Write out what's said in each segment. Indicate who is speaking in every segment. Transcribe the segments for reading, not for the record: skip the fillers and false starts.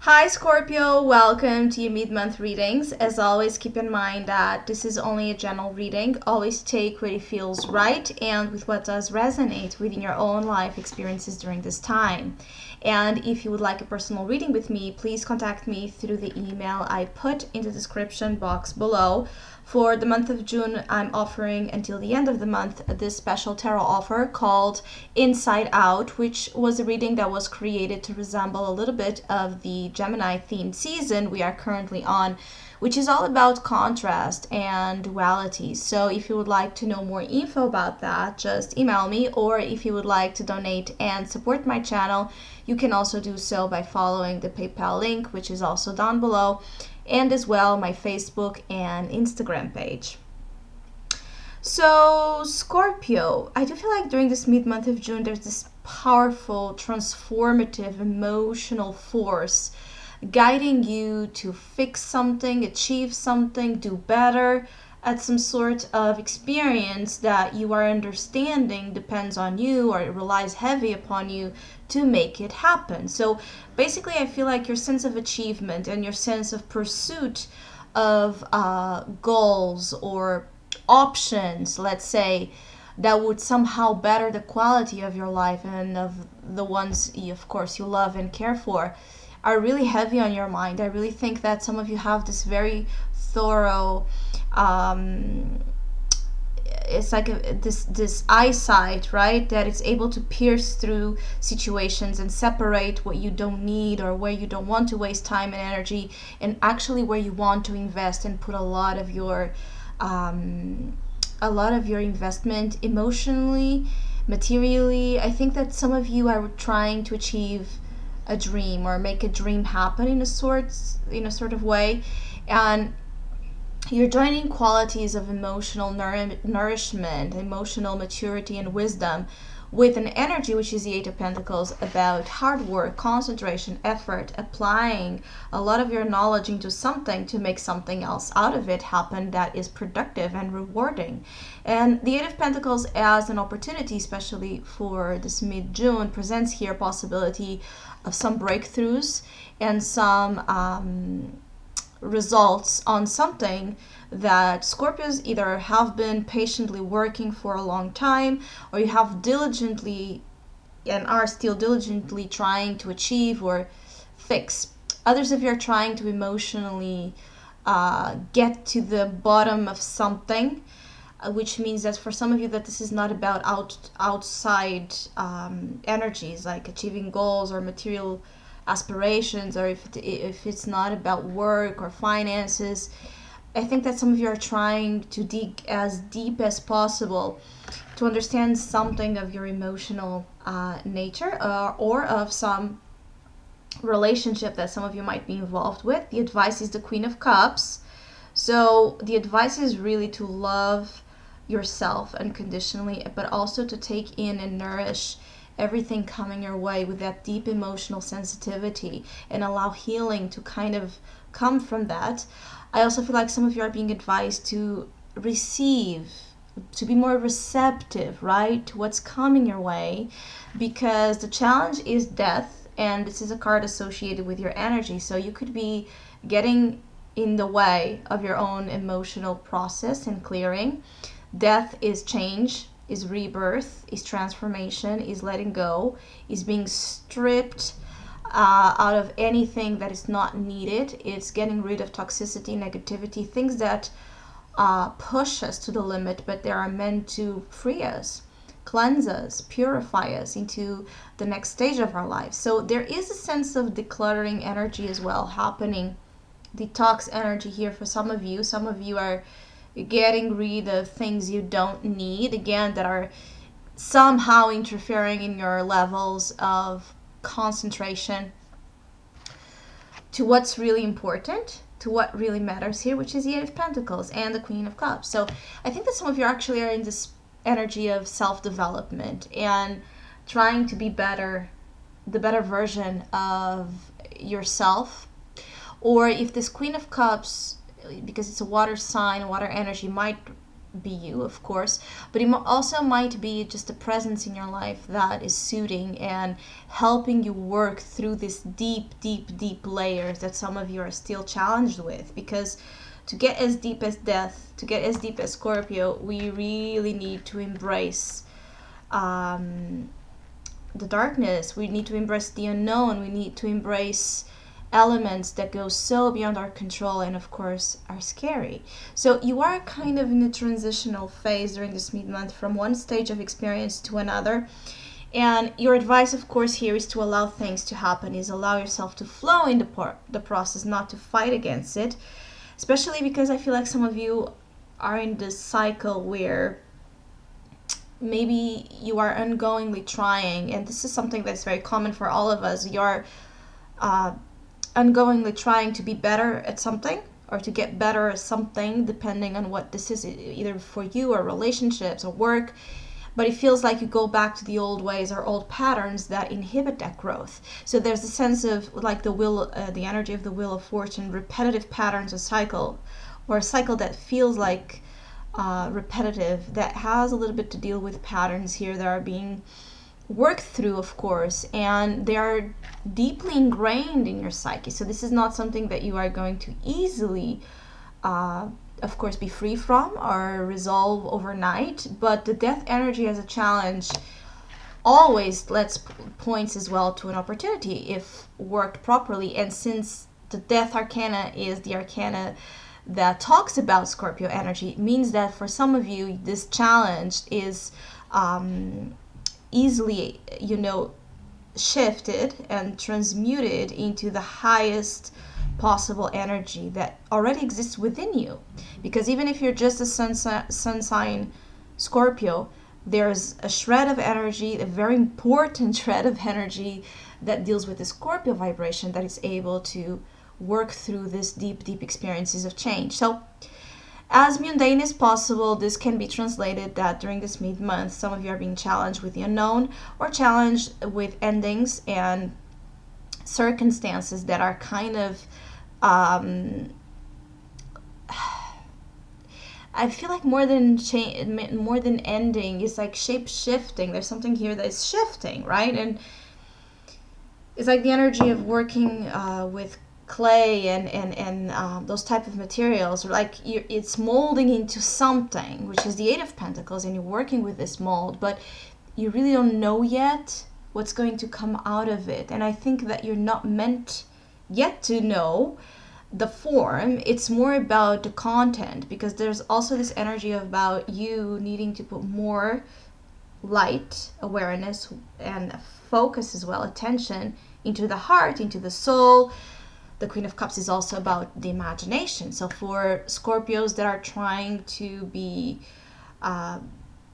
Speaker 1: Hi Scorpio, welcome to your mid-month readings. As always, keep in mind that this is only a general reading. Always take what it feels right and with what does resonate within your own life experiences during this time. And if you would like a personal reading with me, please contact me through the email I put in the description box below. For the month of June, I'm offering until the end of the month this special tarot offer called Inside Out, which was a reading that was created to resemble a little bit of the Gemini themed season we are currently on, which is all about contrast and duality. So if you would like to know more info about that, just email me, or if you would like to donate and support my channel, you can also do so by following the PayPal link, which is also down below, and as well my Facebook and Instagram page. So Scorpio, I do feel like during this mid-month of June there's this powerful, transformative, emotional force guiding you to fix something, achieve something, do better at some sort of experience that you are understanding depends on you, or it relies heavy upon you to make it happen. So basically I feel like your sense of achievement and your sense of pursuit of goals or options, let's say, that would somehow better the quality of your life and of the ones you, of course, you love and care for, are really heavy on your mind. I really think that some of you have this very thorough it's like this eyesight, right, that it's able to pierce through situations and separate what you don't need or where you don't want to waste time and energy, and actually where you want to invest and put a lot of your investment emotionally, materially. I think that some of you are trying to achieve a dream or make a dream happen in a sort of way, and you're joining qualities of emotional nourishment, emotional maturity, and wisdom with an energy, which is the Eight of Pentacles, about hard work, concentration, effort, applying a lot of your knowledge into something to make something else out of it happen that is productive and rewarding. And the Eight of Pentacles as an opportunity, especially for this mid-June, presents here a possibility of some breakthroughs and some results on something that Scorpios either have been patiently working for a long time, or you have diligently and are still diligently trying to achieve or fix. Others of you are trying to emotionally get to the bottom of something, which means that for some of you that this is not about outside energies like achieving goals or material aspirations, or if it's not about work or finances. I think that some of you are trying to dig as deep as possible to understand something of your emotional nature, or of some relationship that some of you might be involved with. The advice is the Queen of Cups. So the advice is really to love yourself unconditionally, but also to take in and nourish everything coming your way with that deep emotional sensitivity and allow healing to kind of come from that. I also feel like some of you are being advised to receive, to be more receptive, right, to what's coming your way, because the challenge is death, and this is a card associated with your energy. So you could be getting in the way of your own emotional process and clearing. Death is change, is rebirth, is transformation, is letting go, is being stripped out of anything that is not needed. It's getting rid of toxicity, negativity, things that push us to the limit, but they are meant to free us, cleanse us, purify us into the next stage of our life. So there is a sense of decluttering energy as well happening, detox energy here for some of you. Some of you are getting rid of things you don't need, again, that are somehow interfering in your levels of concentration to what's really important, to what really matters here, which is the Eight of Pentacles and the Queen of Cups. So I think that some of you actually are in this energy of self-development and trying to be better, the better version of yourself. Or if this Queen of Cups, because it's a water sign, water energy, might be you, of course, but it also might be just a presence in your life that is soothing and helping you work through this deep layers that some of you are still challenged with. Because to get as deep as death, to get as deep as Scorpio, we really need to embrace the darkness. We need to embrace the unknown. We need to embrace elements that go so beyond our control and of course are scary. So you are kind of in a transitional phase during this mid-month from one stage of experience to another. And your advice, of course, here is to allow things to happen, is allow yourself to flow in the process, not to fight against it. Especially because I feel like some of you are in this cycle where maybe you are ongoingly trying, and this is something that's very common for all of us. You're ongoingly trying to be better at something or to get better at something, depending on what this is, either for you or relationships or work. But it feels like you go back to the old ways or old patterns that inhibit that growth. So there's a sense of like the energy of the wheel of fortune, repetitive patterns, a cycle, or a cycle that feels like repetitive, that has a little bit to deal with patterns here that are being worked through, of course, and they are deeply ingrained in your psyche. So this is not something that you are going to easily of course be free from or resolve overnight. But the death energy as a challenge always points as well to an opportunity if worked properly. And since the death arcana is the arcana that talks about Scorpio energy, it means that for some of you this challenge is easily, shifted and transmuted into the highest possible energy that already exists within you. Because even if you're just a sun sign Scorpio, there's a shred of energy, a very important shred of energy that deals with the Scorpio vibration that is able to work through this deep experiences of change. So as mundane as possible, this can be translated that during this mid-month, some of you are being challenged with the unknown or challenged with endings and circumstances that are kind of I feel like more than ending, it's like shape shifting. There's something here that is shifting, right? And it's like the energy of working with clay and those type of materials, or like it's molding into something, which is the Eight of Pentacles, and you're working with this mold, but you really don't know yet what's going to come out of it. And I think that you're not meant yet to know the form. It's more about the content, because there's also this energy about you needing to put more light, awareness, and focus as well, attention into the heart, into the soul. The Queen of Cups is also about the imagination. So for Scorpios that are trying to be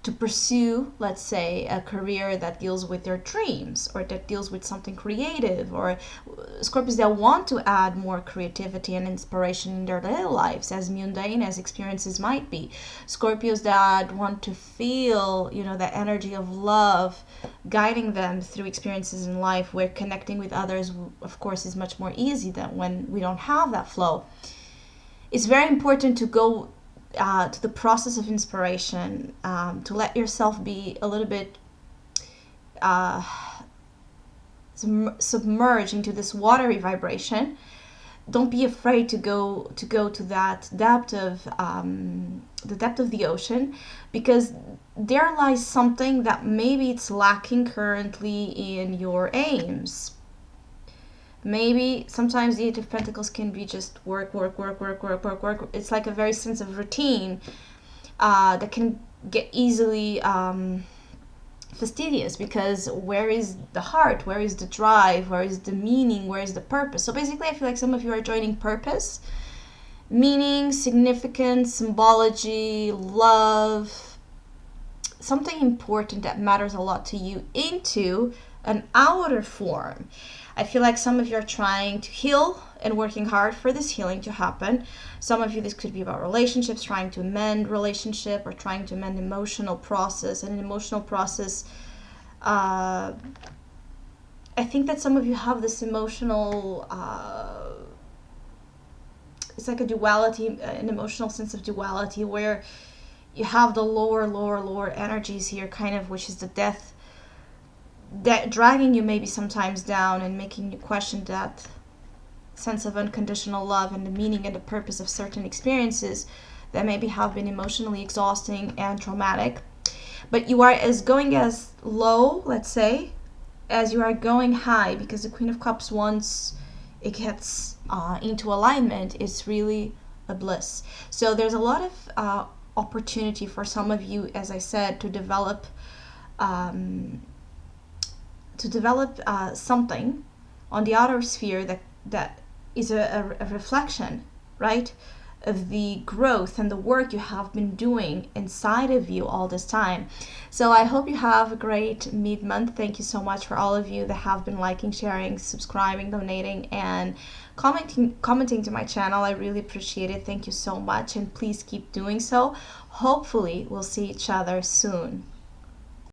Speaker 1: to pursue, let's say, a career that deals with their dreams or that deals with something creative, or Scorpios that want to add more creativity and inspiration in their daily lives, as mundane as experiences might be. Scorpios that want to feel, that energy of love guiding them through experiences in life, where connecting with others, of course, is much more easy than when we don't have that flow. It's very important to go to the process of inspiration, to let yourself be a little bit submerged into this watery vibration. Don't be afraid to go to that depth of the depth of the ocean, because there lies something that maybe it's lacking currently in your aims. Maybe sometimes the Eight of Pentacles can be just work. It's like a very sense of routine that can get easily fastidious, because where is the heart? Where is the drive? Where is the meaning? Where is the purpose? So basically, I feel like some of you are joining purpose, meaning, significance, symbology, love, something important that matters a lot to you, into an outer form. I feel like some of you are trying to heal and working hard for this healing to happen. Some of you, this could be about relationships, trying to mend relationship, or trying to mend emotional process. And an emotional process, I think that some of you have this emotional, it's like a duality, an emotional sense of duality, where you have the lower energies here, kind of, which is the death, that dragging you maybe sometimes down and making you question that sense of unconditional love and the meaning and the purpose of certain experiences that maybe have been emotionally exhausting and traumatic. But you are as going as low, let's say, as you are going high, because the Queen of Cups, once it gets into alignment, is really a bliss. So there's a lot of opportunity for some of you, as I said, to develop something on the outer sphere that is a reflection, right, of the growth and the work you have been doing inside of you all this time. So I hope you have a great mid-month. Thank you so much for all of you that have been liking, sharing, subscribing, donating, and commenting to my channel. I really appreciate it. Thank you so much, and please keep doing so. Hopefully we'll see each other soon.